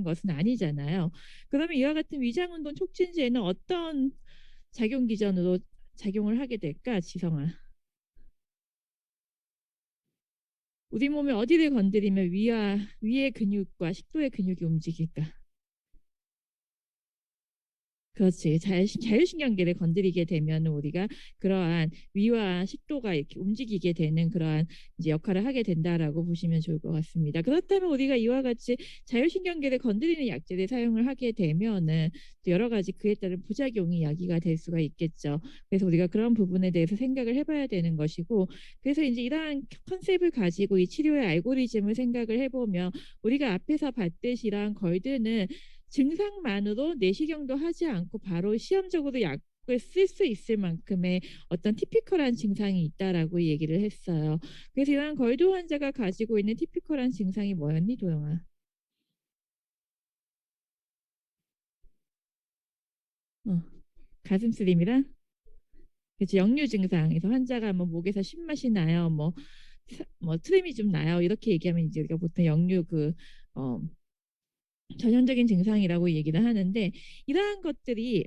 것은 아니잖아요. 그러면 이와 같은 위장운동 촉진제는 어떤 작용 기전으로 작용을 하게 될까, 지성아? 우리 몸의 어디를 건드리면 위의 근육과 식도의 근육이 움직일까? 그렇지. 자율신경계를 건드리게 되면 우리가 그러한 위와 식도가 이렇게 움직이게 되는 그러한 이제 역할을 하게 된다라고 보시면 좋을 것 같습니다. 그렇다면 우리가 이와 같이 자율신경계를 건드리는 약제를 사용을 하게 되면은 또 여러 가지 그에 따른 부작용이 야기가 될 수가 있겠죠. 그래서 우리가 그런 부분에 대해서 생각을 해봐야 되는 것이고, 그래서 이제 이러한 컨셉을 가지고 이 치료의 알고리즘을 생각을 해보면 우리가 앞에서 봤듯이 이러한 걸드는 증상만으로 내시경도 하지 않고 바로 시험적으로 약을 쓸 수 있을 만큼의 어떤 티피컬한 증상이 있다라고 얘기를 했어요. 그래서 이런 걸드 환자가 가지고 있는 티피컬한 증상이 뭐였니, 도영아? 어, 가슴 쓰림이랑 그치, 역류 증상에서 환자가 뭐 목에서 신맛이 나요, 뭐 트림이 좀 나요, 이렇게 얘기하면 이제 우리가 보통 역류 어, 전형적인 증상이라고 얘기를 하는데, 이러한 것들이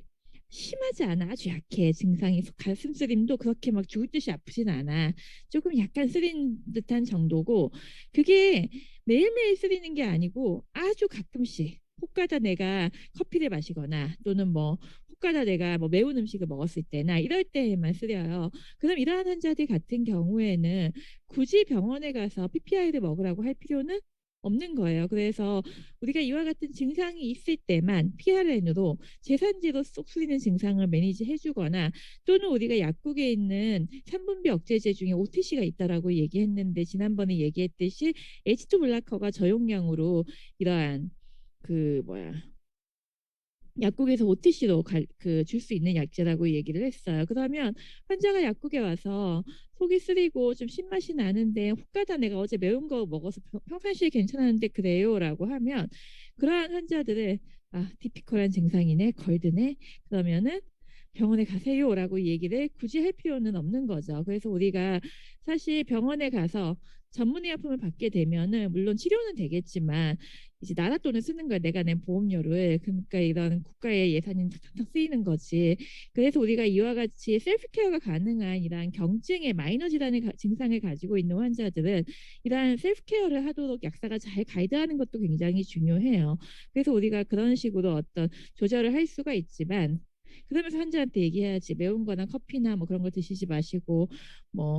심하지 않아. 아주 약해. 증상이 가슴 쓰림도 그렇게 막 죽을 듯이 아프진 않아. 조금 약간 쓰린 듯한 정도고, 그게 매일매일 쓰리는 게 아니고 아주 가끔씩 혹 가다 내가 커피를 마시거나 또는 혹 가다 내가 매운 음식을 먹었을 때나 이럴 때에만 쓰려요. 그럼 이러한 환자들 같은 경우에는 굳이 병원에 가서 PPI를 먹으라고 할 필요는 없는 거예요. 그래서 우리가 이와 같은 증상이 있을 때만 PRN으로 재산지로 쏙 쓰리는 증상을 매니지 해주거나, 또는 우리가 약국에 있는 산분비 억제제 중에 OTC가 있다라고 얘기했는데, 지난번에 얘기했듯이 H2 블라커가 저용량으로 이러한 그 뭐야 약국에서 OTC로 줄 수 있는 약제라고 얘기를 했어요. 그러면 환자가 약국에 와서 속이 쓰리고 좀 신맛이 나는데 혹 가다 내가 어제 매운 거 먹어서 평상시에 괜찮았는데 그래요라고 하면, 그러한 환자들을 티피컬한 증상이네, 걸드네, 그러면은 병원에 가세요라고 얘기를 굳이 할 필요는 없는 거죠. 그래서 우리가 사실 병원에 가서 전문의약품을 받게 되면은 물론 치료는 되겠지만 이제 나라 돈을 쓰는 거야, 내가 낸 보험료를. 그러니까 이런 국가의 예산이 탁탁 쓰이는 거지. 그래서 우리가 이와 같이 셀프케어가 가능한 이러한 경증의 마이너 질환의 증상을 가지고 있는 환자들은 이러한 셀프케어를 하도록 약사가 잘 가이드하는 것도 굉장히 중요해요. 그래서 우리가 그런 식으로 어떤 조절을 할 수가 있지만, 그러면서 환자한테 얘기해야지, 매운 거나 커피나 뭐 그런 거 드시지 마시고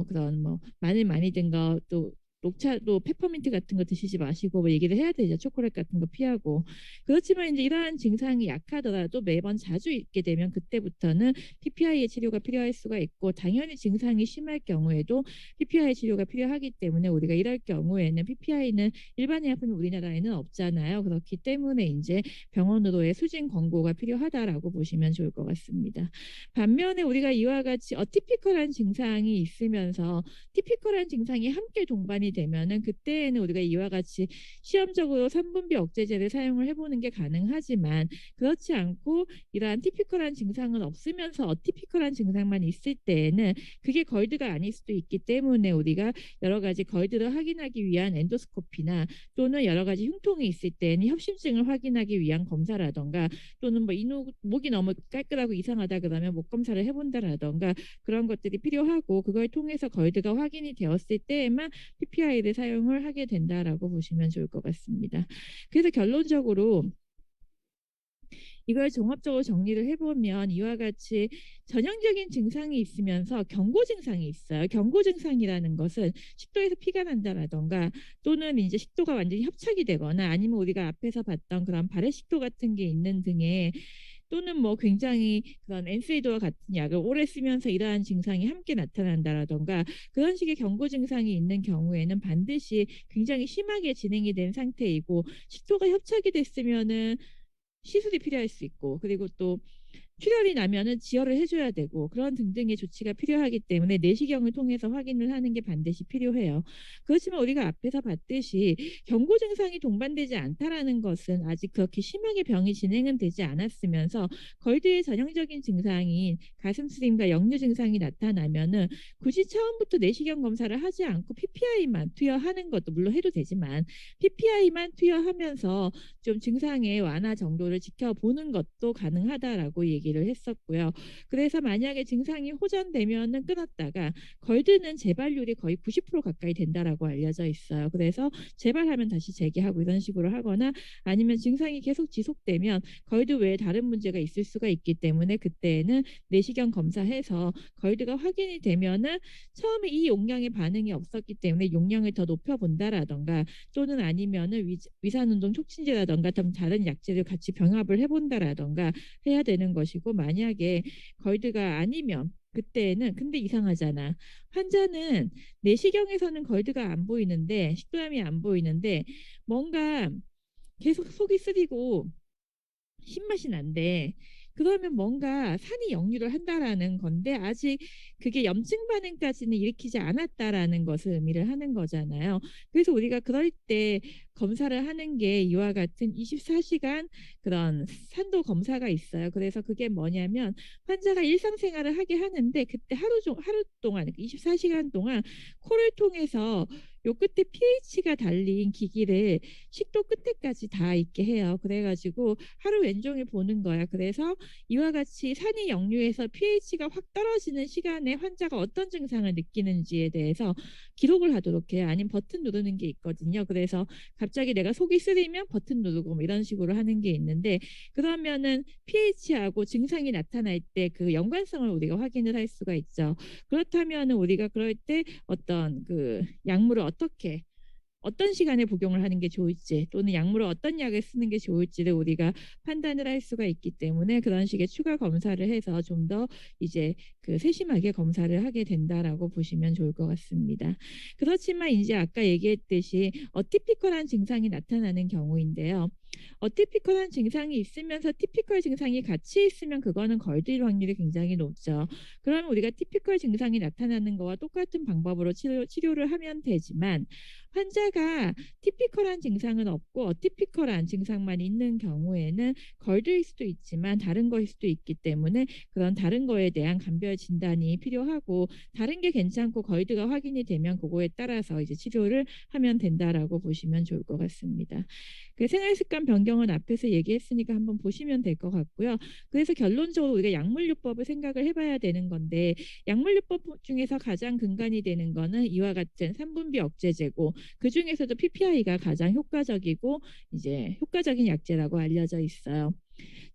그런 마늘 많이 든 거, 또 녹차도 페퍼민트 같은 거 드시지 마시고 얘기를 해야 되죠. 초콜릿 같은 거 피하고. 그렇지만 이제 이러한 증상이 약하더라도 매번 자주 있게 되면 그때부터는 PPI의 치료가 필요할 수가 있고, 당연히 증상이 심할 경우에도 PPI 치료가 필요하기 때문에 우리가 이럴 경우에는 PPI는 일반 의약품이 우리나라에는 없잖아요. 그렇기 때문에 이제 병원으로의 수진 권고가 필요하다라고 보시면 좋을 것 같습니다. 반면에 우리가 이와 같이 어티피컬한 증상이 있으면서 티피컬한 증상이 함께 동반이 되면은 그때에는 우리가 이와 같이 시험적으로 삼분비 억제제를 사용을 해보는 게 가능하지만, 그렇지 않고 이러한 티피컬한 증상은 없으면서 어티피컬한 증상만 있을 때에는 그게 걸드가 아닐 수도 있기 때문에 우리가 여러 가지 걸드를 확인하기 위한 엔도스코피나 또는 여러 가지 흉통이 있을 때는 협심증을 확인하기 위한 검사라던가, 또는 목이 너무 깔끔하고 이상하다 그러면 목 검사를 해본다라던가 그런 것들이 필요하고, 그걸 통해서 걸드가 확인이 되었을 때에만 PPI를 사용을 하게 된다라고 보시면 좋을 것 같습니다. 그래서 결론적으로 이걸 종합적으로 정리를 해보면 이와 같이 전형적인 증상이 있으면서 경고 증상이 있어요. 경고 증상이라는 것은 식도에서 피가 난다라던가, 또는 이제 식도가 완전히 협착이 되거나, 아니면 우리가 앞에서 봤던 그런 발해식도 같은 게 있는 등의, 또는 굉장히 그런 엔세이도와 같은 약을 오래 쓰면서 이러한 증상이 함께 나타난다라던가, 그런 식의 경고 증상이 있는 경우에는 반드시 굉장히 심하게 진행이 된 상태이고, 식도가 협착이 됐으면은 시술이 필요할 수 있고, 그리고 또 출혈이 나면은 지혈을 해줘야 되고 그런 등등의 조치가 필요하기 때문에 내시경을 통해서 확인을 하는 게 반드시 필요해요. 그렇지만 우리가 앞에서 봤듯이 경고 증상이 동반되지 않다라는 것은 아직 그렇게 심하게 병이 진행은 되지 않았으면서 걸드의 전형적인 증상인 가슴 쓰림과 역류 증상이 나타나면은 굳이 처음부터 내시경 검사를 하지 않고 PPI만 투여하는 것도 물론 해도 되지만 PPI만 투여하면서 좀 증상의 완화 정도를 지켜보는 것도 가능하다라고 얘기를 했었고요. 그래서 만약에 증상이 호전되면은 끊었다가 걸드는 재발률이 거의 90% 가까이 된다라고 알려져 있어요. 그래서 재발하면 다시 재개하고 이런 식으로 하거나 아니면 증상이 계속 지속되면 걸드 외에 다른 문제가 있을 수가 있기 때문에 그때는 내시경 검사해서 걸드가 확인이 되면은 처음에 이 용량의 반응이 없었기 때문에 용량을 더 높여본다라던가 또는 아니면은 위산운동 촉진제라던가 다른 약제를 같이 병합을 해본다라던가 해야 되는 것이고 만약에 걸드가 아니면 그때는 근데 이상하잖아. 환자는 내시경에서는 걸드가 안 보이는데 식도염이 안 보이는데 뭔가 계속 속이 쓰리고 신맛이 난대. 그러면 뭔가 산이 역류를 한다라는 건데 아직 그게 염증 반응까지는 일으키지 않았다라는 것을 의미를 하는 거잖아요. 그래서 우리가 그럴 때 검사를 하는 게 이와 같은 24시간 그런 산도 검사가 있어요. 그래서 그게 뭐냐면 환자가 일상생활을 하게 하는데 그때 하루 동안 24시간 동안 코를 통해서 요 끝에 pH가 달린 기기를 식도 끝에까지 다 있게 해요. 그래가지고 하루 왼종일 보는 거야. 그래서 이와 같이 산이 역류해서 pH가 확 떨어지는 시간에 환자가 어떤 증상을 느끼는지에 대해서 기록을 하도록 해요. 아니면 버튼 누르는 게 있거든요. 그래서 갑자기 내가 속이 쓰리면 버튼 누르고 뭐 이런 식으로 하는 게 있는데 그러면은 pH하고 증상이 나타날 때 그 연관성을 우리가 확인을 할 수가 있죠. 그렇다면 우리가 그럴 때 어떤 그 약물을 어떤 시간에 복용을 하는 게 좋을지 또는 약물을 어떤 약을 쓰는 게 좋을지를 우리가 판단을 할 수가 있기 때문에 그런 식의 추가 검사를 해서 좀 더 이제 그 세심하게 검사를 하게 된다라고 보시면 좋을 것 같습니다. 그렇지만 이제 아까 얘기했듯이 어티피컬한 증상이 나타나는 경우인데요. 어티피컬한 증상이 있으면서 티피컬 증상이 같이 있으면 그거는 걸릴 확률이 굉장히 높죠. 그러면 우리가 티피컬 증상이 나타나는 거와 똑같은 방법으로 치료를 하면 되지만 환자가 티피컬한 증상은 없고 어티피컬한 증상만 있는 경우에는 걸드일 수도 있지만 다른 거일 수도 있기 때문에 그런 다른 거에 대한 감별 진단이 필요하고 다른 게 괜찮고 걸드가 확인이 되면 그거에 따라서 이제 치료를 하면 된다라고 보시면 좋을 것 같습니다. 그 생활습관 변경은 앞에서 얘기했으니까 한번 보시면 될 것 같고요. 그래서 결론적으로 우리가 약물요법을 생각을 해봐야 되는 건데 약물요법 중에서 가장 근간이 되는 거는 이와 같은 3분비 억제제고 그 중에서도 PPI가 가장 효과적이고 이제 효과적인 약제라고 알려져 있어요.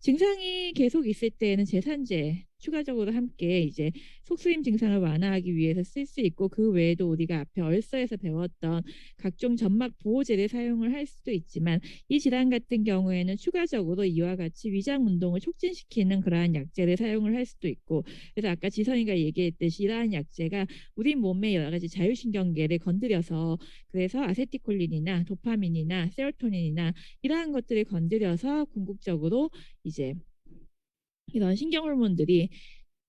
증상이 계속 있을 때에는 제산제 추가적으로 함께 이제 속쓰림 증상을 완화하기 위해서 쓸 수 있고 그 외에도 우리가 앞에 얼서에서 배웠던 각종 점막 보호제를 사용을 할 수도 있지만 이 질환 같은 경우에는 추가적으로 이와 같이 위장 운동을 촉진시키는 그러한 약제를 사용을 할 수도 있고 그래서 아까 지선이가 얘기했듯이 이러한 약제가 우리 몸의 여러 가지 자율신경계를 건드려서 그래서 아세티콜린이나 도파민이나 세로토닌이나 이러한 것들을 건드려서 궁극적으로 이제 이런 신경 호르몬들이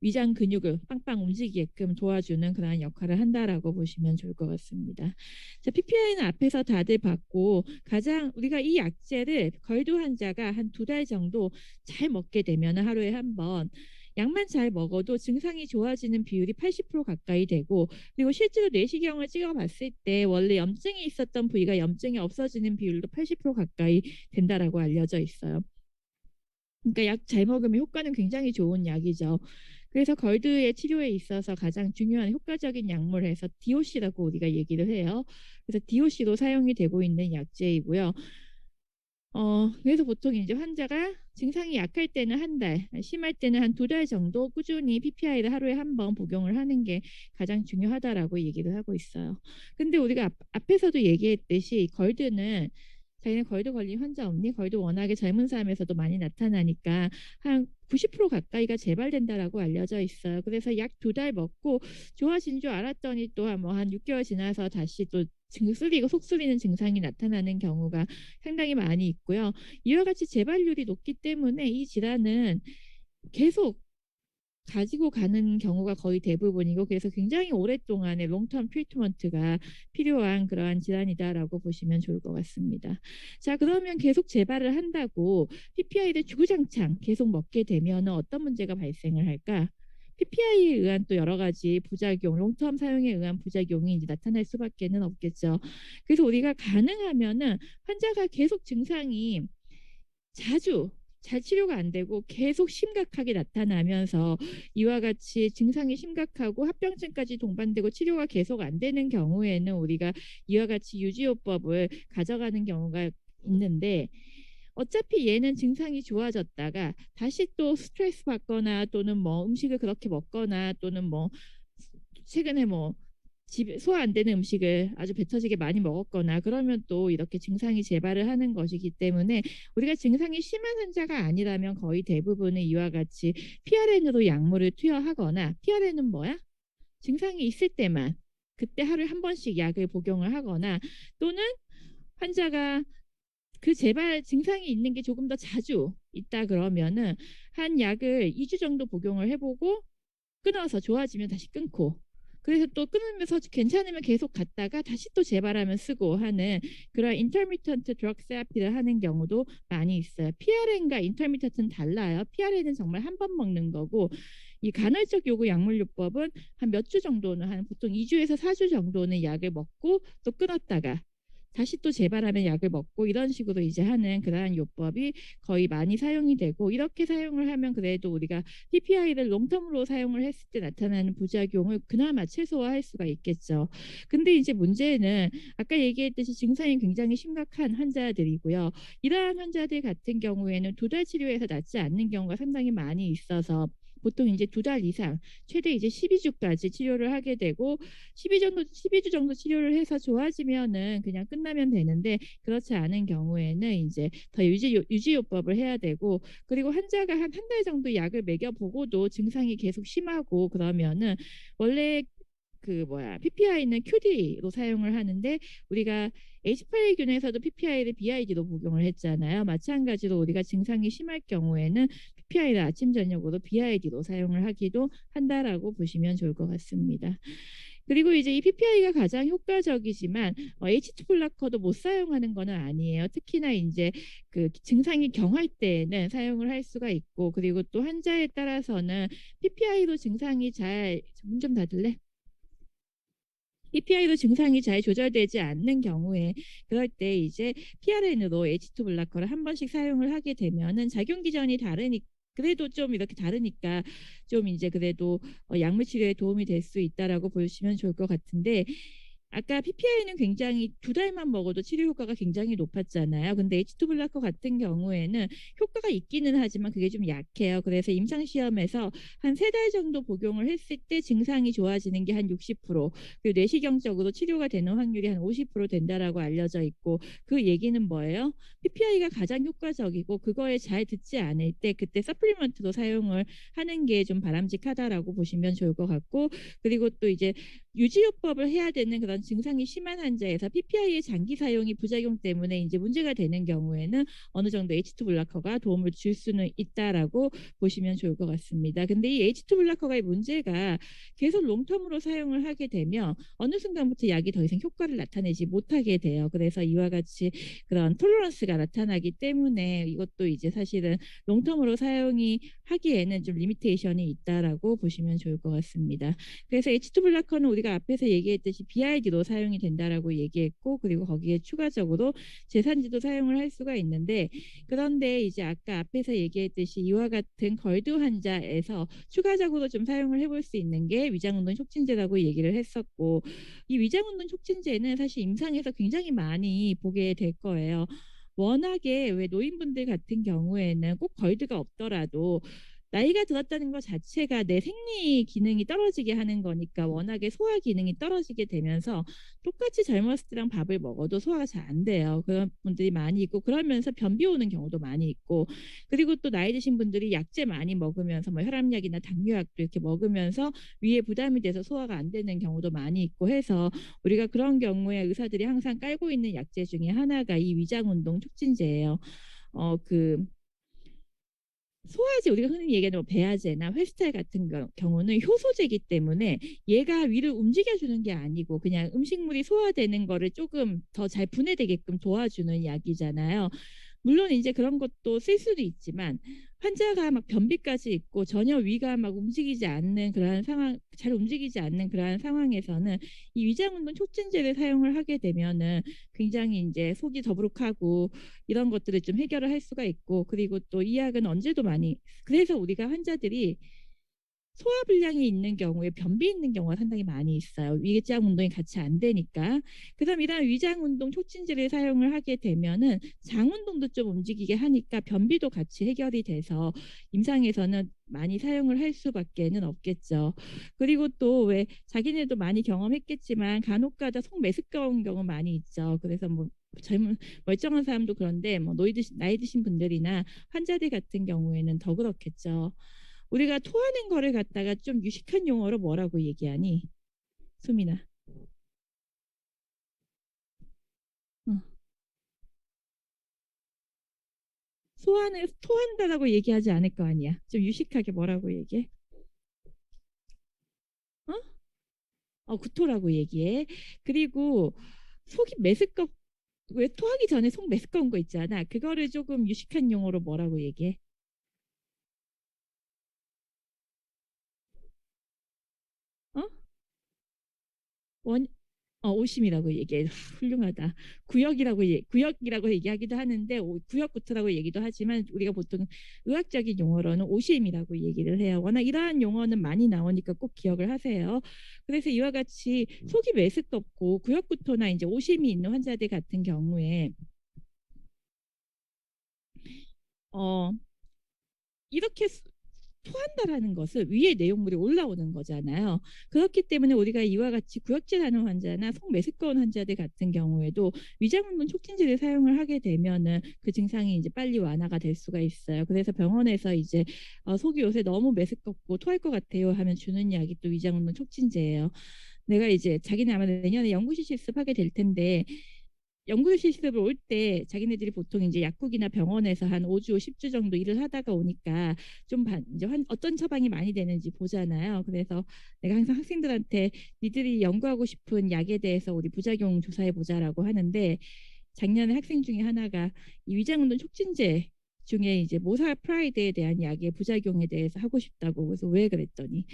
위장 근육을 빵빵 움직이게끔 도와주는 그러한 역할을 한다라고 보시면 좋을 것 같습니다. 자, PPI는 앞에서 다들 봤고 가장 우리가 이 약제를 걸드 환자가 한 2달 정도 잘 먹게 되면 하루에 한 번 약만 잘 먹어도 증상이 좋아지는 비율이 80% 가까이 되고 그리고 실제로 내시경을 찍어봤을 때 원래 염증이 있었던 부위가 염증이 없어지는 비율도 80% 가까이 된다라고 알려져 있어요. 그러니까 약 잘 먹으면 효과는 굉장히 좋은 약이죠. 그래서 걸드의 치료에 있어서 가장 중요한 효과적인 약물에서 DOC라고 우리가 얘기를 해요. 그래서 DOC도 사용이 되고 있는 약제이고요. 그래서 보통 이제 환자가 증상이 약할 때는 한 달, 심할 때는 한 2달 정도 꾸준히 PPI를 하루에 한 번 복용을 하는 게 가장 중요하다라고 얘기를 하고 있어요. 근데 우리가 앞에서도 얘기했듯이 걸드는 자기는 걸드 걸린 환자 없니? 걸드 워낙에 젊은 사람에서도 많이 나타나니까 한 90% 가까이가 재발된다라고 알려져 있어요. 그래서 약 2달 먹고 좋아진 줄 알았더니 또 한 6개월 지나서 다시 또 쓰리고 속 쓰리는 증상이 나타나는 경우가 상당히 많이 있고요. 이와 같이 재발률이 높기 때문에 이 질환은 계속 가지고 가는 경우가 거의 대부분이고 그래서 굉장히 오랫동안의 롱텀 트리트먼트가 필요한 그러한 질환이다라고 보시면 좋을 것 같습니다. 자, 그러면 계속 재발을 한다고 PPI를 주구장창 계속 먹게 되면 어떤 문제가 발생을 할까? PPI에 의한 또 여러 가지 부작용, 롱텀 사용에 의한 부작용이 이제 나타날 수밖에는 없겠죠. 그래서 우리가 가능하면은 환자가 계속 증상이 자주 잘 치료가 안 되고 계속 심각하게 나타나면서 이와 같이 증상이 심각하고 합병증까지 동반되고 치료가 계속 안 되는 경우에는 우리가 이와 같이 유지요법을 가져가는 경우가 있는데 어차피 얘는 증상이 좋아졌다가 다시 또 스트레스 받거나 또는 뭐 음식을 그렇게 먹거나 또는 뭐 최근에 뭐 집 소화 안 되는 음식을 아주 배 터지게 많이 먹었거나 그러면 또 이렇게 증상이 재발을 하는 것이기 때문에 우리가 증상이 심한 환자가 아니라면 거의 대부분은 이와 같이 PRN으로 약물을 투여하거나 PRN은 뭐야? 증상이 있을 때만 그때 하루에 한 번씩 약을 복용을 하거나 또는 환자가 그 재발 증상이 있는 게 조금 더 자주 있다 그러면은 한 약을 2주 정도 복용을 해보고 끊어서 좋아지면 다시 끊고 그래서 또 끊으면서 괜찮으면 계속 갔다가 다시 또 재발하면 쓰고 하는 그런 인터미턴트 드럭 세라피를 하는 경우도 많이 있어요. PRN과 인터미턴트는 달라요. PRN은 정말 한 번 먹는 거고 이 간헐적 요구 약물요법은 한 몇 주 정도는 한 보통 2주에서 4주 정도는 약을 먹고 또 끊었다가 다시 또 재발하면 약을 먹고 이런 식으로 이제 하는 그러한 요법이 거의 많이 사용이 되고 이렇게 사용을 하면 그래도 우리가 PPI를 롱텀으로 사용을 했을 때 나타나는 부작용을 그나마 최소화할 수가 있겠죠. 근데 이제 문제는 아까 얘기했듯이 증상이 굉장히 심각한 환자들이고요. 이러한 환자들 같은 경우에는 2달 치료해서 낫지 않는 경우가 상당히 많이 있어서 보통 이제 2달 이상 최대 이제 12주까지 치료를 하게 되고 12주 정도 치료를 해서 좋아지면은 그냥 끝나면 되는데 그렇지 않은 경우에는 이제 더 유지요법을 해야 되고 그리고 환자가 한 한 달 정도 약을 먹여보고도 증상이 계속 심하고 그러면은 원래 그 뭐야 PPI는 QD로 사용을 하는데 우리가 H8균에서도 PPI를 BID로 복용을 했잖아요. 마찬가지로 우리가 증상이 심할 경우에는 PPI를 아침 저녁으로 BID로 사용을 하기도 한다라고 보시면 좋을 것 같습니다. 그리고 이제 이 PPI가 가장 효과적이지만 H2 블라커도 못 사용하는 거는 아니에요. 특히나 이제 그 증상이 경할 때에는 사용을 할 수가 있고 그리고 또 환자에 따라서는 PPI로 증상이 잘 문 좀 닫을래? PPI로 증상이 잘 조절되지 않는 경우에 그럴 때 이제 PRN으로 H2 블라커를 한 번씩 사용을 하게 되면은 작용 기전이 다르니까 그래도 좀 이렇게 다르니까 좀 이제 그래도 약물 치료에 도움이 될 수 있다라고 보시면 좋을 것 같은데 아까 PPI는 굉장히 2달만 먹어도 치료 효과가 굉장히 높았잖아요. 근데 H2 블라커 같은 경우에는 효과가 있기는 하지만 그게 좀 약해요. 그래서 임상시험에서 한 3달 정도 복용을 했을 때 증상이 좋아지는 게 한 60%, 그리고 내시경적으로 치료가 되는 확률이 한 50% 된다라고 알려져 있고 그 얘기는 뭐예요? PPI가 가장 효과적이고 그거에 잘 듣지 않을 때 그때 서플리먼트로 사용을 하는 게 좀 바람직하다라고 보시면 좋을 것 같고 그리고 또 이제 유지요법을 해야 되는 그런 증상이 심한 환자에서 PPI의 장기 사용이 부작용 때문에 이제 문제가 되는 경우에는 어느 정도 H2 블라커가 도움을 줄 수는 있다라고 보시면 좋을 것 같습니다. 근데 이 H2 블라커가의 문제가 계속 롱텀으로 사용을 하게 되면 어느 순간부터 약이 더 이상 효과를 나타내지 못하게 돼요. 그래서 이와 같이 그런 톨러런스가 나타나기 때문에 이것도 이제 사실은 롱텀으로 사용이 하기에는 좀 리미테이션이 있다라고 보시면 좋을 것 같습니다. 그래서 H2 블라커는 우리가 앞에서 얘기했듯이 BID로 사용이 된다라고 얘기했고 그리고 거기에 추가적으로 제산제도 사용을 할 수가 있는데 그런데 이제 아까 앞에서 얘기했듯이 이와 같은 걸드 환자에서 추가적으로 좀 사용을 해볼 수 있는 게 위장운동 촉진제라고 얘기를 했었고 이 위장운동 촉진제는 사실 임상에서 굉장히 많이 보게 될 거예요. 워낙에 왜 노인분들 같은 경우에는 꼭 걸드가 없더라도 나이가 들었다는 것 자체가 내 생리 기능이 떨어지게 하는 거니까 워낙에 소화 기능이 떨어지게 되면서 똑같이 젊었을 때랑 밥을 먹어도 소화가 잘 안 돼요. 그런 분들이 많이 있고 그러면서 변비 오는 경우도 많이 있고 그리고 또 나이 드신 분들이 약제 많이 먹으면서 뭐 혈압약이나 당뇨약도 이렇게 먹으면서 위에 부담이 돼서 소화가 안 되는 경우도 많이 있고 해서 우리가 그런 경우에 의사들이 항상 깔고 있는 약제 중에 하나가 이 위장 운동 촉진제예요. 그 소화제 우리가 흔히 얘기하는 뭐 배아제나 회스탈 같은 경우는 효소제이기 때문에 얘가 위를 움직여주는 게 아니고 그냥 음식물이 소화되는 거를 조금 더 잘 분해되게끔 도와주는 약이잖아요. 물론 이제 그런 것도 쓸 수도 있지만 환자가 막 변비까지 있고 전혀 위가 막 움직이지 않는 그러한 상황, 잘 움직이지 않는 그러한 상황에서는 이 위장운동 촉진제를 사용을 하게 되면은 굉장히 이제 속이 더부룩하고 이런 것들을 좀 해결을 할 수가 있고, 그리고 또 이 약은 언제도 많이, 그래서 우리가 환자들이 소화불량이 있는 경우에 변비 있는 경우가 상당히 많이 있어요. 위장 운동이 같이 안 되니까. 그다음 이런 위장 운동 촉진제를 사용을 하게 되면은 장 운동도 좀 움직이게 하니까 변비도 같이 해결이 돼서 임상에서는 많이 사용을 할 수밖에는 없겠죠. 그리고 또 왜 자기네도 많이 경험했겠지만 간혹가다 속 메스꺼운 경우 많이 있죠. 그래서 뭐 젊은 멀쩡한 사람도 그런데 뭐 나이 드신 분들이나 환자들 같은 경우에는 더 그렇겠죠. 우리가 토하는 거를 갖다가 좀 유식한 용어로 뭐라고 얘기하니? 수민아. 어. 토한다라고 얘기하지 않을 거 아니야. 좀 유식하게 뭐라고 얘기해? 어? 구토라고 얘기해. 그리고 속이 메스꺼, 왜 토하기 전에 속 메스꺼운 거 있잖아. 그거를 조금 유식한 용어로 뭐라고 얘기해? 어? 원, 오심이라고 얘기해. 훌륭하다. 구역이라고 얘기하기도 하는데 구역구토라고 얘기도 하지만 우리가 보통 의학적인 용어로는 오심이라고 얘기를 해요. 워낙 이러한 용어는 많이 나오니까 꼭 기억을 하세요. 그래서 이와 같이 속이 메스껍고 구역구토나 이제 오심이 있는 환자들 같은 경우에 어 이렇게 토한다라는 것은 위에 내용물이 올라오는 거잖아요. 그렇기 때문에 우리가 이와 같이 구역질하는 환자나 속 메스꺼운 환자들 같은 경우에도 위장운동 촉진제를 사용을 하게 되면은 그 증상이 이제 빨리 완화가 될 수가 있어요. 그래서 병원에서 이제 속이 요새 너무 메스껍고 토할 것 같아요 하면 주는 약이 또 위장운동 촉진제예요. 내가 이제 자기네 아마 내년에 연구실 실습하게 될 텐데 연구 실습을 올 때 자기네들이 보통 이제 약국이나 병원에서 한 5주, 10주 정도 일을 하다가 오니까 좀 이제 어떤 처방이 많이 되는지 보잖아요. 그래서 내가 항상 학생들한테 니들이 연구하고 싶은 약에 대해서 우리 부작용 조사해 보자라고 하는데, 작년에 학생 중에 하나가 이 위장운동 촉진제 중에 이제 모사 프라이드에 대한 약의 부작용에 대해서 하고 싶다고. 그래서 왜 그랬더니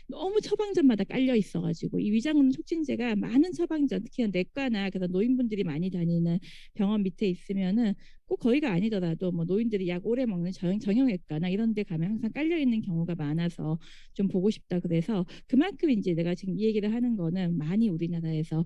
너무 처방전마다 깔려 있어가지고 이 위장운동 촉진제가 많은 처방전, 특히 내과나 그런 노인분들이 많이 다니는 병원 밑에 있으면은 꼭 거기가 아니더라도 뭐 노인들이 약 오래 먹는 정형외과나 이런 데 가면 항상 깔려 있는 경우가 많아서 좀 보고 싶다. 그래서 그만큼 이제 내가 지금 이 얘기를 하는 거는 많이 우리나라에서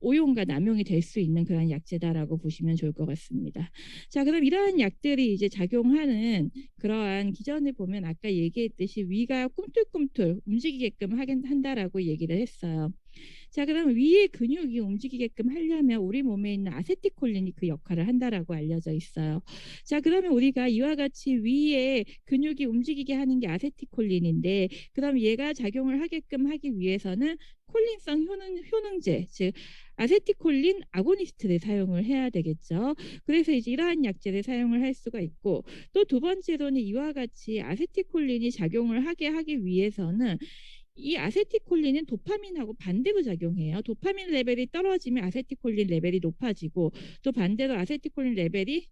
오용과 남용이 될 수 있는 그런 약제다라고 보시면 좋을 것 같습니다. 자, 그럼 이러한 약들이 이제 작용하는 그러한 기전을 보면 아까 얘기했듯이 위가 꿈틀꿈틀 움직이게끔 한다라고 얘기를 했어요. 자, 그럼 위의 근육이 움직이게끔 하려면 우리 몸에 있는 아세틸콜린이 그 역할을 한다라고 알려져 있어요. 자, 그러면 우리가 이와 같이 위의 근육이 움직이게 하는 게 아세틸콜린인데, 그럼 얘가 작용을 하게끔 하기 위해서는 콜린성 효능제, 즉 아세틸콜린 아고니스트를 사용을 해야 되겠죠. 그래서 이제 이러한 약제를 사용을 할 수가 있고, 또 두 번째로는 이와 같이 아세틸콜린이 작용을 하게 하기 위해서는 이 아세틸콜린은 도파민하고 반대로 작용해요. 도파민 레벨이 떨어지면 아세틸콜린 레벨이 높아지고, 또 반대로 아세틸콜린 레벨이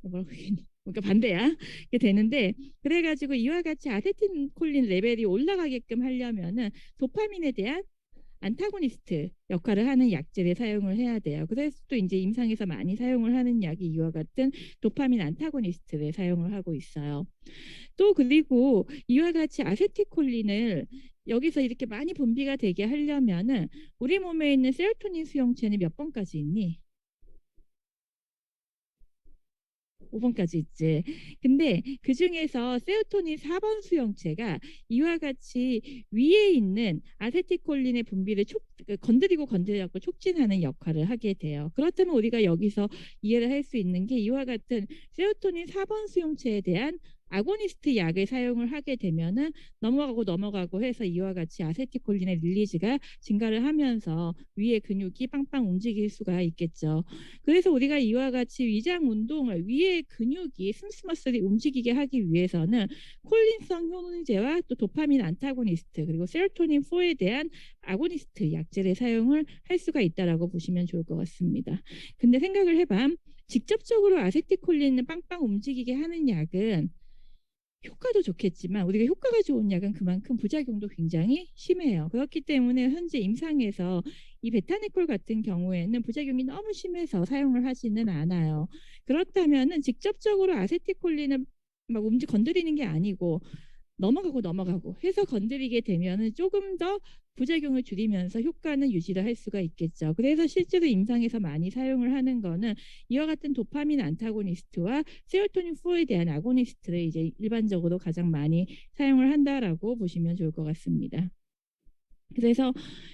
뭐라고 얘기했니? 그러니까 반대야. 이게 되는데, 그래가지고 이와 같이 아세틸콜린 레벨이 올라가게끔 하려면은 도파민에 대한 안타고니스트 역할을 하는 약제를 사용을 해야 돼요. 그래서 또 이제 임상에서 많이 사용을 하는 약이 이와 같은 도파민 안타고니스트를 사용을 하고 있어요. 또 그리고 이와 같이 아세틸콜린을 여기서 이렇게 많이 분비가 되게 하려면은 우리 몸에 있는 세로토닌 수용체는 몇 번까지 있니? 5번까지 있지. 근데 그 중에서 세로토닌 4번 수용체가 이와 같이 위에 있는 아세틸콜린의 분비를 건드리고 촉진하는 역할을 하게 돼요. 그렇다면 우리가 여기서 이해를 할 수 있는 게 이와 같은 세로토닌 4번 수용체에 대한 아고니스트 약을 사용을 하게 되면은 넘어가고 해서 이와 같이 아세틸콜린의 릴리즈가 증가를 하면서 위의 근육이 빵빵 움직일 수가 있겠죠. 그래서 우리가 이와 같이 위장 운동을 위의 근육이 스무스머슬이 움직이게 하기 위해서는 콜린성 효능제와 또 도파민 안타고니스트 그리고 세로토닌 4에 대한 아고니스트 약제를 사용을 할 수가 있다라고 보시면 좋을 것 같습니다. 근데 생각을 해봐. 직접적으로 아세틸콜린을 빵빵 움직이게 하는 약은 효과도 좋겠지만 우리가 효과가 좋은 약은 그만큼 부작용도 굉장히 심해요. 그렇기 때문에 현재 임상에서 이 베타니콜 같은 경우에는 부작용이 너무 심해서 사용을 하지는 않아요. 그렇다면은 직접적으로 아세틸콜린을 막 건드리는 게 아니고 넘어가고 해서 건드리게 되면은 조금 더 부작용을 줄이면서 효과는 유지를 할 수가 있겠죠. 그래서 실제로 임상에서 많이 사용을 하는 거는 이와 같은 도파민 안타고니스트와 세로토닌 4에 대한 아고니스트를 이제 일반적으로 가장 많이 사용을 한다라고 보시면 좋을 것 같습니다. 그래서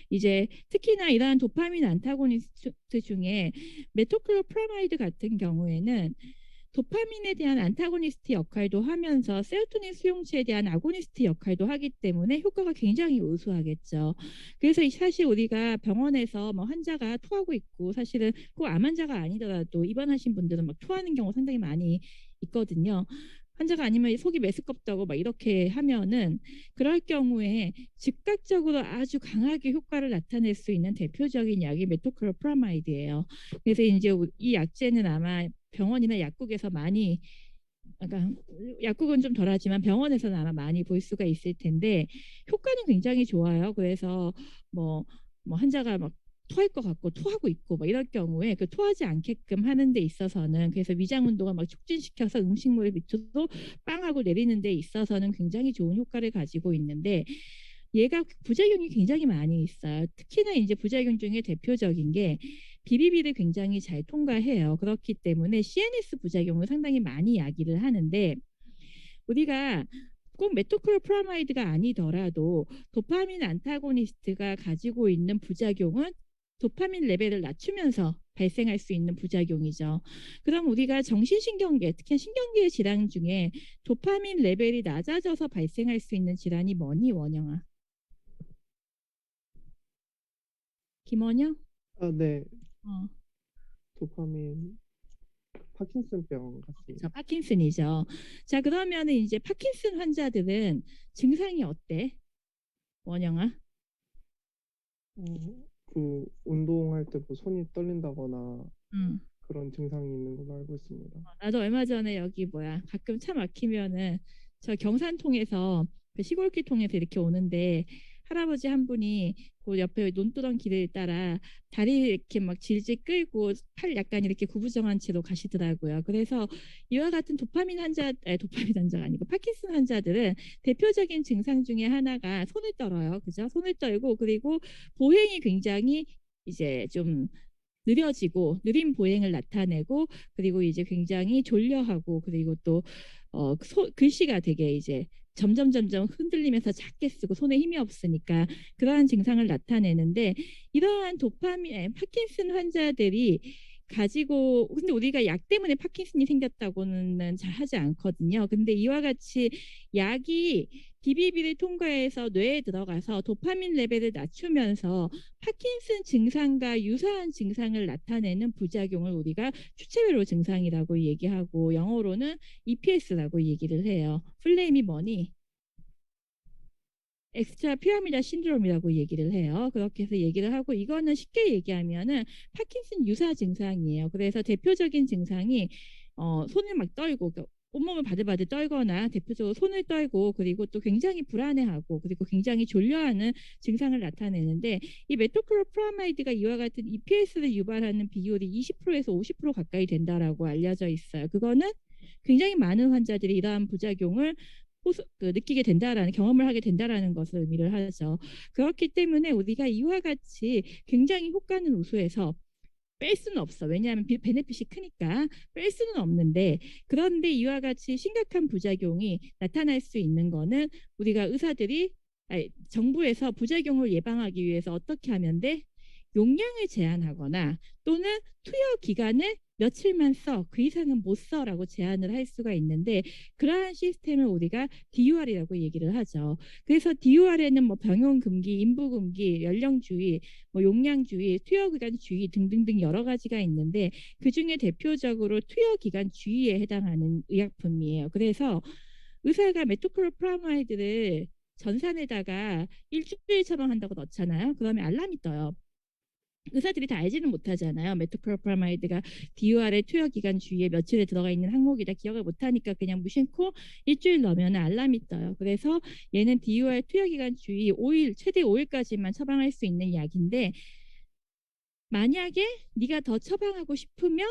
이제 특히나 이러한 도파민 안타고니스트 중에 메토클로프라마이드 같은 경우에는 도파민에 대한 안타고니스트 역할도 하면서 세로토닌 수용체에 대한 아고니스트 역할도 하기 때문에 효과가 굉장히 우수하겠죠. 그래서 사실 우리가 병원에서 뭐 환자가 토하고 있고 사실은 꼭 암 환자가 아니더라도 입원하신 분들은 막 토하는 경우 상당히 많이 있거든요. 환자가 아니면 속이 메스껍다고 막 이렇게 하면은 그럴 경우에 즉각적으로 아주 강하게 효과를 나타낼 수 있는 대표적인 약이 메토클로프라마이드예요. 그래서 이제 이 약제는 아마 병원이나 약국에서 많이 그러니까 약국은 좀 덜하지만 병원에서는 아마 많이 볼 수가 있을 텐데 효과는 굉장히 좋아요. 그래서 뭐, 뭐 환자가 막 토할 것 같고 토하고 있고 막 이럴 경우에 그 토하지 않게끔 하는 데 있어서는 그래서 위장 운동을 막 촉진시켜서 음식물의 밑으로 빵하고 내리는 데 있어서는 굉장히 좋은 효과를 가지고 있는데 얘가 부작용이 굉장히 많이 있어요. 특히나 이제 부작용 중에 대표적인 게 비비비를 굉장히 잘 통과해요. 그렇기 때문에 CNS 부작용을 상당히 많이 야기를 하는데 우리가 꼭 메토클로프라마이드가 아니더라도 도파민 안타고니스트가 가지고 있는 부작용은 도파민 레벨을 낮추면서 발생할 수 있는 부작용이죠. 그럼 우리가 정신신경계, 특히 신경계의 질환 중에 도파민 레벨이 낮아져서 발생할 수 있는 질환이 뭐니, 원영아? 김원영? 아, 네. 어, 도파민, 파킨슨병 저 같습니다. 파킨슨이죠. 자, 그러면은 이제 파킨슨 환자들은 증상이 어때? 원영아? 운동할 때 뭐 손이 떨린다거나 응. 그런 증상이 있는 걸로 알고 있습니다. 나도 얼마 전에 여기 뭐야 가끔 차 막히면은 저 경산통에서 그 시골길 통해서 이렇게 오는데 할아버지 한 분이 그 옆에 논두렁 길을 따라 다리 이렇게 막 질질 끌고 팔 약간 이렇게 구부정한 채로 가시더라고요. 그래서 이와 같은 도파민 환자, 아니, 도파민 환자가 아니고 파킨슨 환자들은 대표적인 증상 중에 하나가 손을 떨어요. 그죠? 손을 떨고 그리고 보행이 굉장히 이제 좀 느려지고 느린 보행을 나타내고 그리고 이제 굉장히 졸려하고 그리고 또 글씨가 되게 이제 점점 흔들리면서 작게 쓰고 손에 힘이 없으니까 그러한 증상을 나타내는데 이러한 도파민 파킨슨 환자들이 가지고 근데 우리가 약 때문에 파킨슨이 생겼다고는 잘 하지 않거든요. 근데 이와 같이 약이 DBB를 통과해서 뇌에 들어가서 도파민 레벨을 낮추면서 파킨슨 증상과 유사한 증상을 나타내는 부작용을 우리가 추체외로 증상이라고 얘기하고 영어로는 EPS라고 얘기를 해요. 풀네임이 뭐니? 엑스트라 피라미다 신드롬이라고 얘기를 해요. 그렇게 해서 얘기를 하고 이거는 쉽게 얘기하면은 파킨슨 유사 증상이에요. 그래서 대표적인 증상이 손을 막 떨고 온몸을 바들바들 떨거나 대표적으로 손을 떨고 그리고 또 굉장히 불안해하고 그리고 굉장히 졸려하는 증상을 나타내는데 이 메토클로프라마이드가 이와 같은 EPS를 유발하는 비율이 20%에서 50% 가까이 된다라고 알려져 있어요. 그거는 굉장히 많은 환자들이 이러한 부작용을 느끼게 된다라는 경험을 하게 된다라는 것을 의미를 하죠. 그렇기 때문에 우리가 이와 같이 굉장히 효과는 우수해서 뺄 수는 없어. 왜냐하면 베네핏이 크니까 뺄 수는 없는데 그런데 이와 같이 심각한 부작용이 나타날 수 있는 거는 우리가 의사들이 아니, 정부에서 부작용을 예방하기 위해서 어떻게 하면 돼? 용량을 제한하거나 또는 투여 기간을 며칠만 써. 그 이상은 못 써라고 제한을 할 수가 있는데 그러한 시스템을 우리가 DUR이라고 얘기를 하죠. 그래서 DUR에는 뭐 병용금기, 인부금기, 연령주의, 뭐 용량주의, 투여기간주의 등등등 여러 가지가 있는데 그중에 대표적으로 투여기간주의에 해당하는 의약품이에요. 그래서 의사가 메토크로프라마이드를 전산에다가 일주일 처방한다고 넣잖아요. 그러면 알람이 떠요. 의사들이 다 알지는 못하잖아요. 메토크로프라마이드가 DUR의 투여 기간 주위에 며칠에 들어가 있는 항목이다 기억을 못하니까 그냥 무심코 일주일 넣으면 알람이 떠요. 그래서 얘는 DUR 투여 기간 주위 5일 최대 5일까지만 처방할 수 있는 약인데 만약에 네가 더 처방하고 싶으면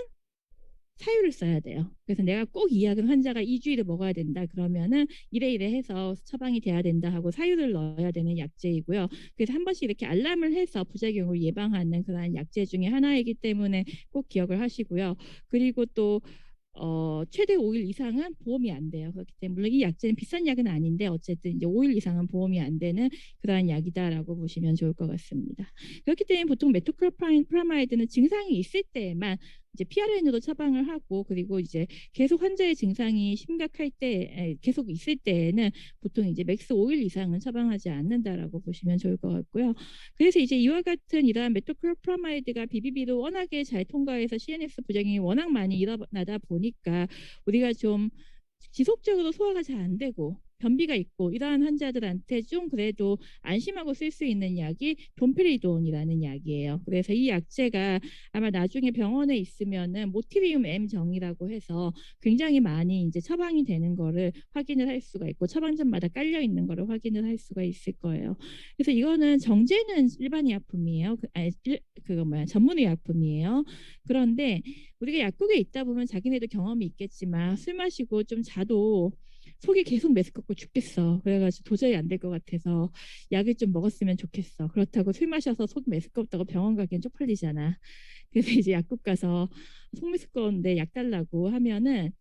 사유를 써야 돼요. 그래서 내가 꼭 이 약은 환자가 2주일을 먹어야 된다. 그러면은 이래 해서 처방이 돼야 된다 하고 사유를 넣어야 되는 약제이고요. 그래서 한 번씩 이렇게 알람을 해서 부작용을 예방하는 그런 약제 중에 하나이기 때문에 꼭 기억을 하시고요. 그리고 또 최대 5일 이상은 보험이 안 돼요. 그렇기 때문에 물론 이 약제는 비싼 약은 아닌데 어쨌든 이제 5일 이상은 보험이 안 되는 그러한 약이다라고 보시면 좋을 것 같습니다. 그렇기 때문에 보통 메토크로프라마이드는 증상이 있을 때에만 이제 PRN으로 처방을 하고 그리고 이제 계속 환자의 증상이 심각할 때 계속 있을 때에는 보통 이제 맥스 5일 이상은 처방하지 않는다라고 보시면 좋을 것 같고요. 그래서 이제 이와 같은 이러한 메토크로프라마이드가 BBB로 워낙에 잘 통과해서 CNS 부작용이 워낙 많이 일어나다 보니까 우리가 좀 지속적으로 소화가 잘 안 되고 변비가 있고 이러한 환자들한테 좀 그래도 안심하고 쓸 수 있는 약이 돈페리돈이라는 약이에요. 그래서 이 약제가 아마 나중에 병원에 있으면은 모티비움 M 정이라고 해서 굉장히 많이 이제 처방이 되는 거를 확인을 할 수가 있고 처방전마다 깔려 있는 거를 확인을 할 수가 있을 거예요. 그래서 이거는 정제는 일반 의약품이에요. 그거 뭐야 전문 의약품이에요. 그런데 우리가 약국에 있다 보면 자기네도 경험이 있겠지만 술 마시고 좀 자도 속이 계속 메스껍고 죽겠어. 그래가지고 도저히 안 될 것 같아서 약을 좀 먹었으면 좋겠어. 그렇다고 술 마셔서 속 메스껍다고 병원 가기엔 쪽팔리잖아. 그래서 이제 약국 가서 속 메스꺼운데 약 달라고 하면은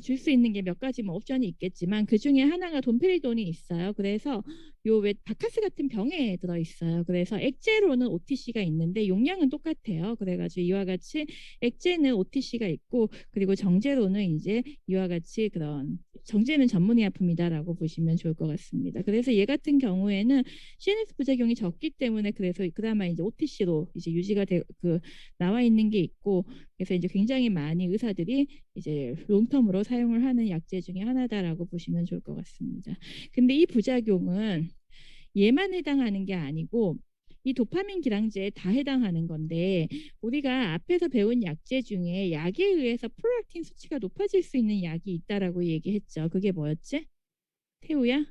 줄 수 있는 게 몇 가지 뭐 옵션이 있겠지만 그 중에 하나가 돈페리돈이 있어요. 그래서 요 왜 바카스 같은 병에 들어 있어요. 그래서 액제로는 OTC가 있는데 용량은 똑같아요. 그래가지고 이와 같이 액제는 OTC가 있고 그리고 정제로는 이제 이와 같이 그런 정제는 전문의약품이다라고 보시면 좋을 것 같습니다. 그래서 얘 같은 경우에는 CNS 부작용이 적기 때문에 그래서 그나마 이제 OTC로 이제 유지가 나와 있는 게 있고 그래서 이제 굉장히 많이 의사들이 이제 롱텀으로 사용을 하는 약제 중에 하나다라고 보시면 좋을 것 같습니다. 근데 이 부작용은 얘만 해당하는 게 아니고 이 도파민 기량제에 다 해당하는 건데 우리가 앞에서 배운 약제 중에 약에 의해서 프롤락틴 수치가 높아질 수 있는 약이 있다라고 얘기했죠. 그게 뭐였지? 태우야?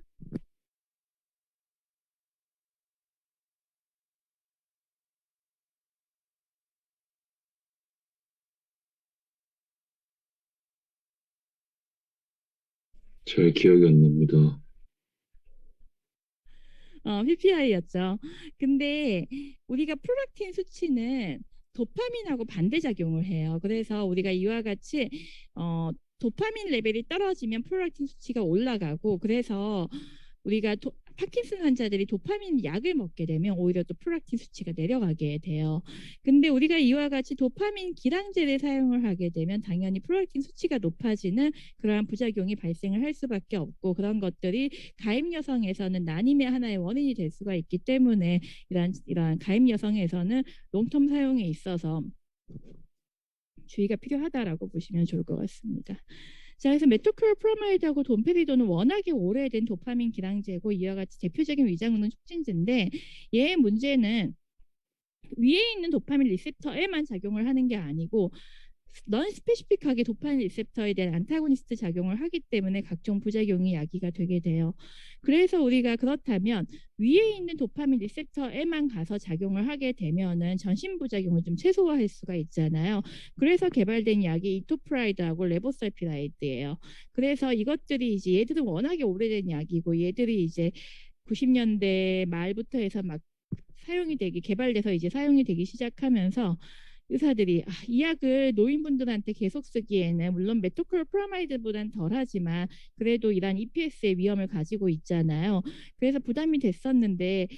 잘 기억이 안 납니다. PPI였죠. 근데 우리가 프롤락틴 수치는 도파민하고 반대작용을 해요. 그래서 우리가 이와 같이 도파민 레벨이 떨어지면 프롤락틴 수치가 올라가고 그래서 우리가 파킨슨 환자들이 도파민 약을 먹게 되면 오히려 또 프롤락틴 수치가 내려가게 돼요. 근데 우리가 이와 같이 도파민 기량제를 사용을 하게 되면 당연히 프롤락틴 수치가 높아지는 그러한 부작용이 발생을 할 수밖에 없고 그런 것들이 가임 여성에서는 난임의 하나의 원인이 될 수가 있기 때문에 이러한 가임 여성에서는 롱텀 사용에 있어서 주의가 필요하다라고 보시면 좋을 것 같습니다. 자, 그래서 메토크로프라마이드하고 돈페리돈은 워낙에 오래된 도파민 기량제고 이와 같이 대표적인 위장운동 촉진제인데 얘의 문제는 위에 있는 도파민 리셉터에만 작용을 하는 게 아니고 넌 스페시픽하게 도파민 리셉터에 대한 안타고니스트 작용을 하기 때문에 각종 부작용이 야기가 되게 돼요. 그래서 우리가 그렇다면 위에 있는 도파민 리셉터에만 가서 작용을 하게 되면은 전신 부작용을 좀 최소화할 수가 있잖아요. 그래서 개발된 약이 이토프라이드하고 레보살피라이드예요. 그래서 이것들이 이제 얘들은 워낙에 오래된 약이고 얘들이 이제 90년대 말부터 해서 막 개발돼서 이제 사용이 되기 시작하면서 의사들이 이 약을 노인분들한테 계속 쓰기에는 물론 메토크로프라마이드보다는 덜하지만 그래도 이런 EPS의 위험을 가지고 있잖아요. 그래서 부담이 됐었는데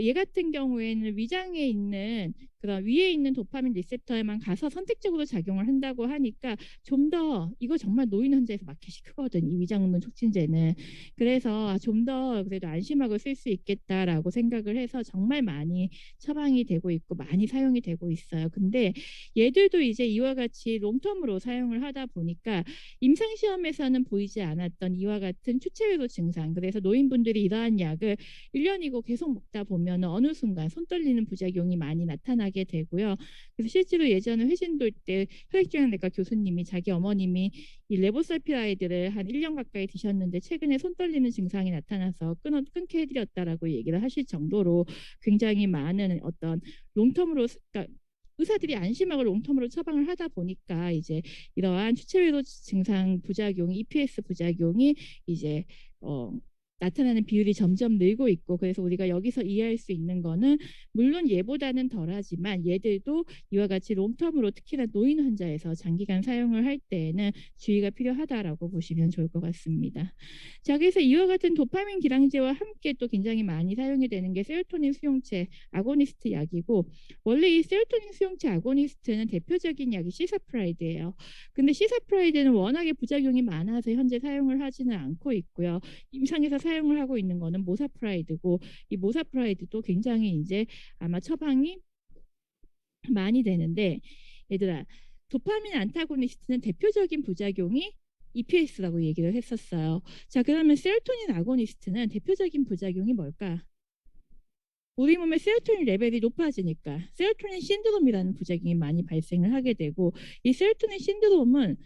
얘 같은 경우에는 위장에 있는 그런 위에 있는 도파민 리셉터에만 가서 선택적으로 작용을 한다고 하니까 좀 더 이거 정말 노인 환자에서 마켓이 크거든, 이 위장 운동 촉진제는. 그래서 좀 더 그래도 안심하고 쓸 수 있겠다라고 생각을 해서 정말 많이 처방이 되고 있고 많이 사용이 되고 있어요. 근데 얘들도 이제 이와 같이 롱텀으로 사용을 하다 보니까 임상시험에서는 보이지 않았던 이와 같은 추체외도 증상, 그래서 노인분들이 이러한 약을 1년이고 계속 먹다 보면 어느 순간 손 떨리는 부작용이 많이 나타나게 되고요. 그래서 실제로 예전에 회신돌 때 혈액종양내과 교수님이 자기 어머님이 이 레보살피라이드를 한 1년 가까이 드셨는데 최근에 손 떨리는 증상이 나타나서 끊게 해드렸다라고 얘기를 하실 정도로 굉장히 많은 어떤 롱텀으로, 그러니까 의사들이 안심하고 롱텀으로 처방을 하다 보니까 이제 이러한 추체외도 증상 부작용이, EPS 부작용이 이제 나타나는 비율이 점점 늘고 있고, 그래서 우리가 여기서 이해할 수 있는 거는 물론 얘보다는 덜하지만 얘들도 이와 같이 롱텀으로 특히나 노인 환자에서 장기간 사용을 할 때에는 주의가 필요하다라고 보시면 좋을 것 같습니다. 자, 그래서 이와 같은 도파민 기량제와 함께 또 굉장히 많이 사용이 되는 게 세로토닌 수용체 아고니스트 약이고, 원래 이 세로토닌 수용체 아고니스트는 대표적인 약이 시사프라이드예요. 근데 시사프라이드는 워낙에 부작용이 많아서 현재 사용을 하지는 않고 있고요. 임상에서 사용을 하고 있는 거는 모사프라이드고, 이 모사프라이드도 굉장히 이제 아마 처방이 많이 되는데, 얘들아, 도파민 안타고니스트는 대표적인 부작용이 EPS라고 얘기를 했었어요. 자, 그러면 세로토닌 아고니스트는 대표적인 부작용이 뭘까? 우리 몸의 세로토닌 레벨이 높아지니까 세로토닌 신드롬이라는 부작용이 많이 발생을 하게 되고, 이 세로토닌 신드롬은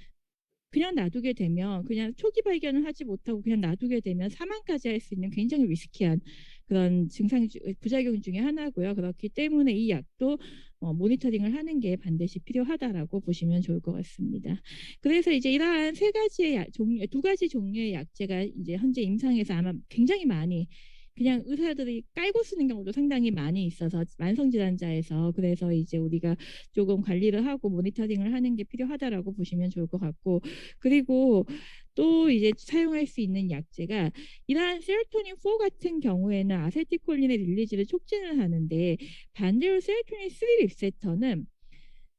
그냥 놔두게 되면, 그냥 초기 발견을 하지 못하고 그냥 놔두게 되면 사망까지 할 수 있는 굉장히 리스키한 그런 부작용 중에 하나고요. 그렇기 때문에 이 약도 모니터링을 하는 게 반드시 필요하다라고 보시면 좋을 것 같습니다. 그래서 이제 이러한 세 가지의 두 가지 종류의 약제가 이제 현재 임상에서 아마 굉장히 많이 그냥 의사들이 깔고 쓰는 경우도 상당히 많이 있어서 만성질환자에서, 그래서 이제 우리가 조금 관리를 하고 모니터링을 하는 게 필요하다라고 보시면 좋을 것 같고, 그리고 또 이제 사용할 수 있는 약제가 이러한 세로토닌 4 같은 경우에는 아세틸콜린의 릴리즈를 촉진을 하는데, 반대로 세로토닌 3 리셉터는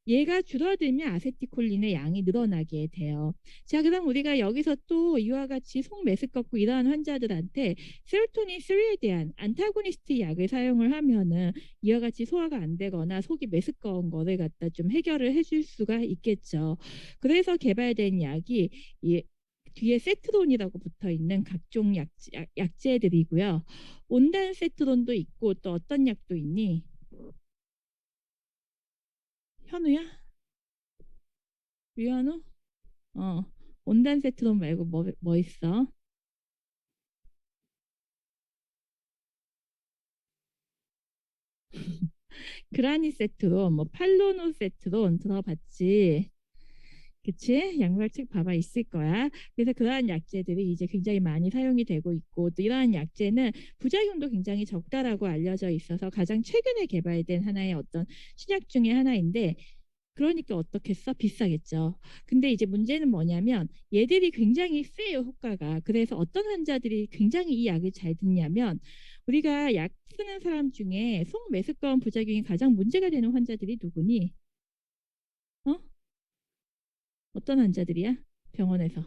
얘가 줄어들면 아세틸콜린의 양이 늘어나게 돼요. 자, 그럼 우리가 여기서 또 이와 같이 속 메스껍고 이러한 환자들한테 세로토닌 3에 대한 안타고니스트 약을 사용을 하면은 이와 같이 소화가 안 되거나 속이 메스꺼운 거를 갖다 좀 해결을 해줄 수가 있겠죠. 그래서 개발된 약이 이 뒤에 세트론이라고 붙어 있는 각종 약제들이고요. 온단 세트론도 있고, 또 어떤 약도 있니? 현우야? 위안우? 온단 세트론 말고 뭐 있어? 그라니 세트론, 뭐 팔로노 세트론 들어봤지? 그치? 약물책 봐봐 있을 거야. 그래서 그러한 약제들이 이제 굉장히 많이 사용이 되고 있고, 또 이러한 약제는 부작용도 굉장히 적다라고 알려져 있어서 가장 최근에 개발된 하나의 어떤 신약 중에 하나인데, 그러니까 어떻겠어? 비싸겠죠. 근데 이제 문제는 뭐냐면 얘들이 굉장히 세요, 효과가. 그래서 어떤 환자들이 굉장히 이 약을 잘 듣냐면, 우리가 약 쓰는 사람 중에 속 메스꺼운 부작용이 가장 문제가 되는 환자들이 누구니? 어? 어떤 환자들이야? 병원에서.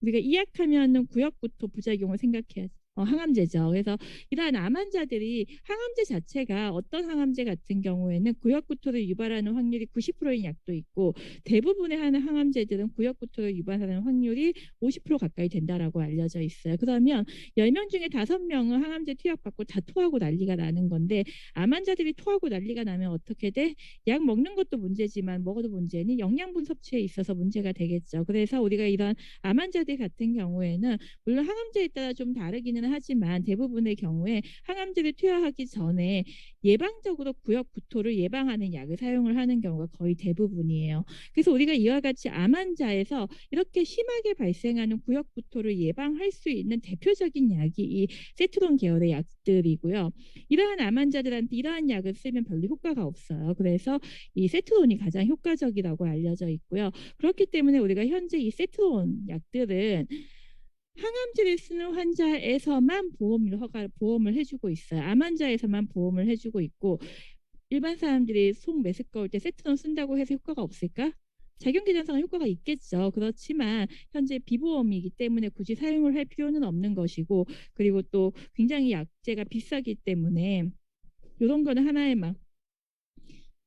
우리가 이 약하면은 구역구토 부작용을 생각해야지. 항암제죠. 그래서 이러한 암 환자들이 항암제 자체가, 어떤 항암제 같은 경우에는 구역구토를 유발하는 확률이 90%인 약도 있고, 대부분의 항암제들은 구역구토를 유발하는 확률이 50% 가까이 된다라고 알려져 있어요. 그러면 10명 중에 5명은 항암제 투약받고 다 토하고 난리가 나는 건데, 암 환자들이 토하고 난리가 나면 어떻게 돼? 약 먹는 것도 문제지만 먹어도 문제니 영양분 섭취에 있어서 문제가 되겠죠. 그래서 우리가 이런 암 환자들 같은 경우에는 물론 항암제에 따라 좀 다르기는 하지만 대부분의 경우에 항암제를 투여하기 전에 예방적으로 구역구토를 예방하는 약을 사용을 하는 경우가 거의 대부분이에요. 그래서 우리가 이와 같이 암 환자에서 이렇게 심하게 발생하는 구역구토를 예방할 수 있는 대표적인 약이 이 세트론 계열의 약들이고요. 이러한 암 환자들한테 이러한 약을 쓰면 별로 효과가 없어요. 그래서 이 세트론이 가장 효과적이라고 알려져 있고요. 그렇기 때문에 우리가 현재 이 세트론 약들은 항암제를 쓰는 환자에서만 보험을 해주고 있어요. 암 환자에서만 보험을 해주고 있고 일반 사람들이 속 메스꺼울 때 세트론 쓴다고 해서 효과가 없을까? 작용기전상은 효과가 있겠죠. 그렇지만 현재 비보험이기 때문에 굳이 사용을 할 필요는 없는 것이고 그리고 또 굉장히 약제가 비싸기 때문에 이런 거는 하나의 막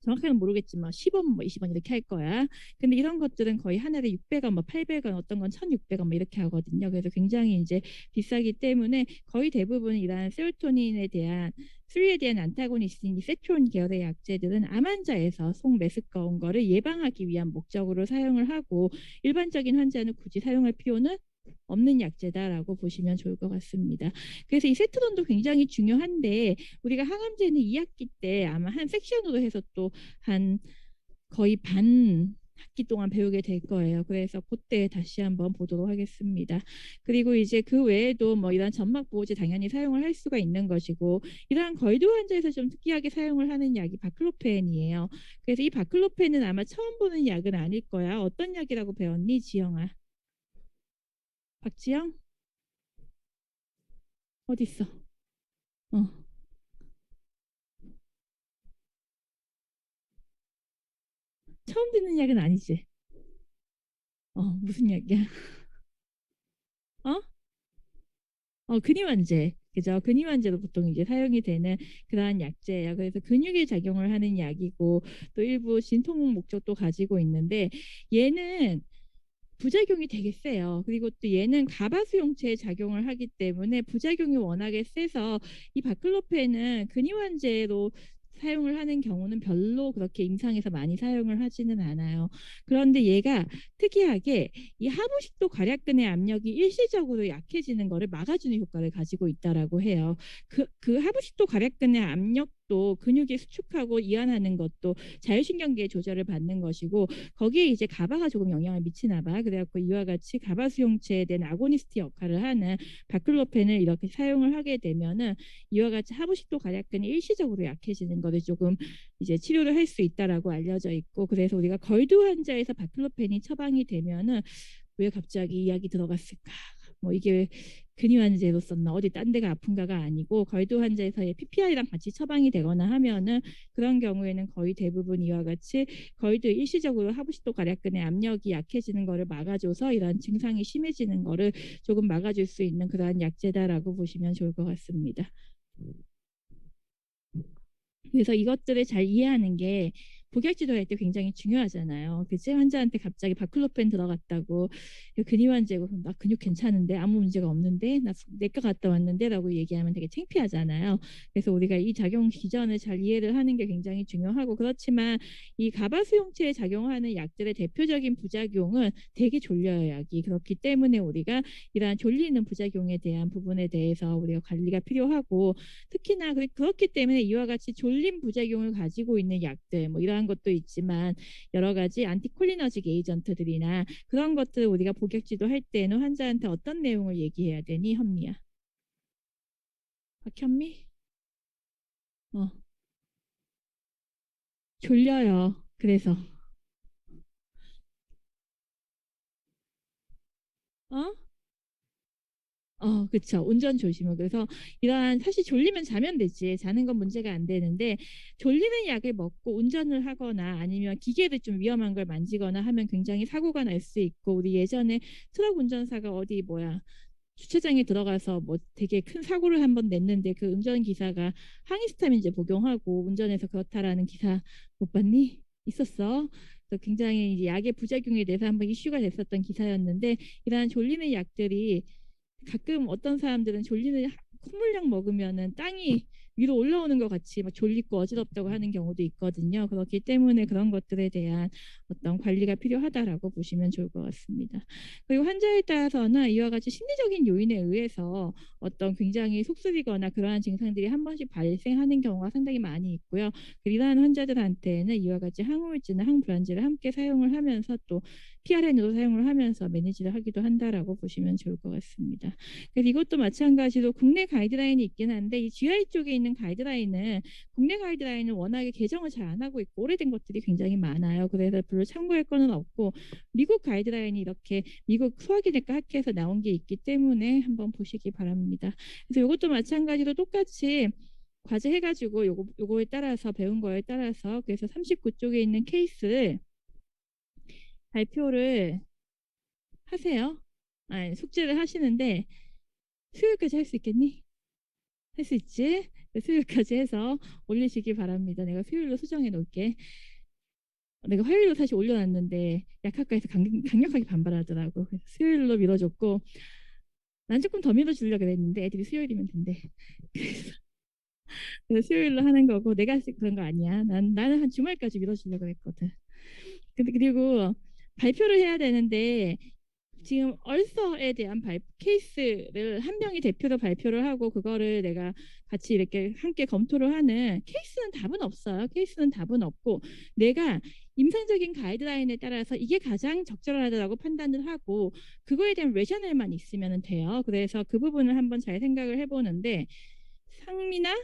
정확하게는 모르겠지만 10원 뭐 20원 이렇게 할 거야. 근데 이런 것들은 거의 하나에 600원 뭐 800원 어떤 건 1600원 뭐 이렇게 하거든요. 그래서 굉장히 이제 비싸기 때문에 거의 대부분 이러한 세로토닌에 대한 3에 대한 안타고니스트인 이 세트론 계열의 약제들은 암 환자에서 속 메스꺼운 거를 예방하기 위한 목적으로 사용을 하고 일반적인 환자는 굳이 사용할 필요는 없는 약제다라고 보시면 좋을 것 같습니다. 그래서 이 세트론도 굉장히 중요한데 우리가 항암제는 2학기 때 아마 한 섹션으로 해서 또 한 거의 반 학기 동안 배우게 될 거예요. 그래서 그때 다시 한번 보도록 하겠습니다. 그리고 이제 그 외에도 뭐 이런 점막 보호제 당연히 사용을 할 수가 있는 것이고 이러한 거위도 환자에서 좀 특이하게 사용을 하는 약이 바클로펜이에요. 그래서 이 바클로펜은 아마 처음 보는 약은 아닐 거야. 어떤 약이라고 배웠니, 지영아? 박지영? 어디 있어? 어. 처음 듣는 약은 아니지. 무슨 약이야? 어? 근이완제. 그죠? 근이완제도 보통 이제 사용이 되는 그러한 약제예요. 그래서 근육에 작용을 하는 약이고 또 일부 진통 목적도 가지고 있는데 얘는 부작용이 되게 세요. 그리고 또 얘는 가바수용체에 작용을 하기 때문에 부작용이 워낙에 세서 이 바클로펜은 근이완제로 사용을 하는 경우는 별로 그렇게 임상에서 많이 사용을 하지는 않아요. 그런데 얘가 특이하게 이 하부식도 괄약근의 압력이 일시적으로 약해지는 것을 막아주는 효과를 가지고 있다라고 해요. 그 하부식도 괄약근의 압력도 근육이 수축하고 이완하는 것도 자율신경계의 조절을 받는 것이고 거기에 이제 가바가 조금 영향을 미치나 봐. 그래갖고 이와 같이 가바 수용체에 대한 아고니스트 역할을 하는 바클로펜을 이렇게 사용을 하게 되면은 이와 같이 하부식도 괄약근이 일시적으로 약해지는 것을 조금 이제 치료를 할 수 있다라고 알려져 있고 그래서 우리가 걸두 환자에서 바클로펜이 처방이 되면은 왜 갑자기 이야기 들어갔을까? 뭐 이게 근위 환자로 썼나 어디 딴 데가 아픈가가 아니고 걸두 환자에서의 PPI랑 같이 처방이 되거나 하면은 그런 경우에는 거의 대부분 이와 같이 걸두 일시적으로 하부식도 괄약근의 압력이 약해지는 거를 막아줘서 이런 증상이 심해지는 거를 조금 막아줄 수 있는 그러한 약제다라고 보시면 좋을 것 같습니다. 그래서 이것들을 잘 이해하는 게 복약 지도할 때 굉장히 중요하잖아요. 그치? 환자한테 갑자기 바클로펜 들어갔다고 근이완제고 나 근육 괜찮은데 아무 문제가 없는데 나 내과 갔다 왔는데 라고 얘기하면 되게 창피하잖아요. 그래서 우리가 이 작용 기전을 잘 이해를 하는 게 굉장히 중요하고 그렇지만 이 가바수용체에 작용하는 약들의 대표적인 부작용은 되게 졸려요. 약이. 그렇기 때문에 우리가 이러한 졸리는 부작용에 대한 부분에 대해서 우리가 관리가 필요하고 특히나 그렇기 때문에 이와 같이 졸림 부작용을 가지고 있는 약들 뭐 이러한 것도 있지만 여러 가지 안티콜리너직 에이전트들이나 그런 것들을 우리가 복약 지도할 때는 환자한테 어떤 내용을 얘기해야 되니 현미야? 박현미? 졸려요. 그래서 어? 그쵸. 운전 조심을. 그래서 이러한 사실 졸리면 자면 되지. 자는 건 문제가 안 되는데 졸리는 약을 먹고 운전을 하거나 아니면 기계를 좀 위험한 걸 만지거나 하면 굉장히 사고가 날 수 있고 우리 예전에 트럭 운전사가 어디 뭐야 주차장에 들어가서 뭐 되게 큰 사고를 한번 냈는데 그 운전기사가 항히스타민제 복용하고 운전해서 그렇다라는 기사 못 봤니? 있었어. 그래서 굉장히 이제 약의 부작용에 대해서 한번 이슈가 됐었던 기사였는데 이러한 졸리는 약들이 가끔 어떤 사람들은 졸리는 콧물약 먹으면은 땅이 위로 올라오는 것 같이 막 졸리고 어지럽다고 하는 경우도 있거든요. 그렇기 때문에 그런 것들에 대한 어떤 관리가 필요하다라고 보시면 좋을 것 같습니다. 그리고 환자에 따라서는 이와 같이 심리적인 요인에 의해서 어떤 굉장히 속쓰리거나 그러한 증상들이 한 번씩 발생하는 경우가 상당히 많이 있고요. 이러한 환자들한테는 이와 같이 항우울제나 항불안제를 함께 사용을 하면서 또 PRN으로 사용을 하면서 매니지를 하기도 한다라고 보시면 좋을 것 같습니다. 그래서 이것도 마찬가지로 국내 가이드라인이 있긴 한데 이 GI 쪽에 있는 가이드라인은 국내 가이드라인은 워낙에 개정을 잘 안 하고 있고 오래된 것들이 굉장히 많아요. 그래서 별로 참고할 거는 없고 미국 가이드라인이 이렇게 미국 소화기내과 학회에서 나온 게 있기 때문에 한번 보시기 바랍니다. 그래서 이것도 마찬가지로 똑같이 과제 해가지고 요거에 따라서 배운 거에 따라서 그래서 39쪽에 있는 케이스를 발표를 하세요. 아니, 숙제를 하시는데 수요일까지 할 수 있겠니? 할 수 있지? 수요일까지 해서 올리시기 바랍니다. 내가 수요일로 수정해 놓을게. 내가 화요일로 사실 올려놨는데 약학과에서 강력하게 반발하더라고. 그래서 수요일로 밀어줬고 난 조금 더 밀어주려고 그랬는데 애들이 수요일이면 된대. 그래서 수요일로 하는 거고 내가 그런 거 아니야. 나는 한 주말까지 밀어주려고 그랬거든. 그리고 발표를 해야 되는데 지금 얼서에 대한 케이스를 한 명이 대표로 발표를 하고 그거를 내가 같이 이렇게 함께 검토를 하는 케이스는 답은 없어요. 케이스는 답은 없고 내가 임상적인 가이드라인에 따라서 이게 가장 적절하다고 판단을 하고 그거에 대한 레셔널만 있으면 돼요. 그래서 그 부분을 한번 잘 생각을 해보는데 상민아